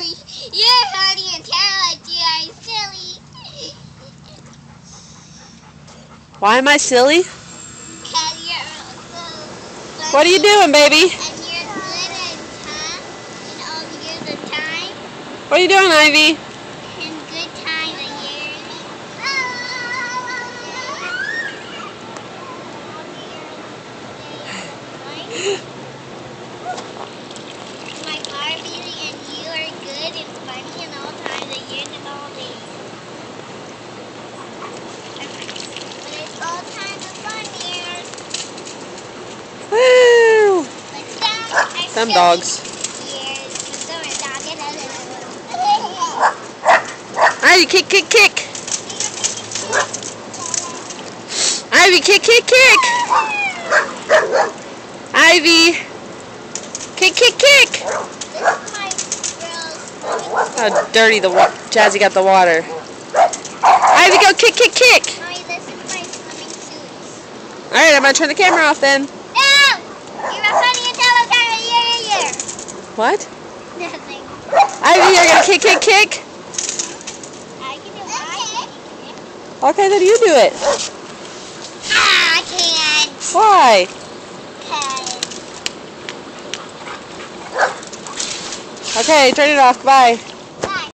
You're funny and talented. You are silly. Why am I silly? Because you're so funny. What are you doing, baby? And you're good and tough in all years of time. What are you doing, Ivy? In good time of years. My Barbie and you are good and funny in all times of years and all days. But it's all times of fun years. Woo! But some are Some silly dogs. years. But some are dogs. Ivy, kick, kick, kick. Ivy, kick, kick, kick. Ivy. Kick, kick, kick. This is my girl's. How dirty Jazzy got the water. Ivy, go kick, kick, kick. Mommy, this is my swimming suits. Alright, I'm going to turn the camera off then. No! You're a funny and talented time of year. What? Nothing. Ivy, you're going to kick, kick, kick. I can do it. Okay, then you do it. I can't. Why? Cause Okay, turn it off. Bye.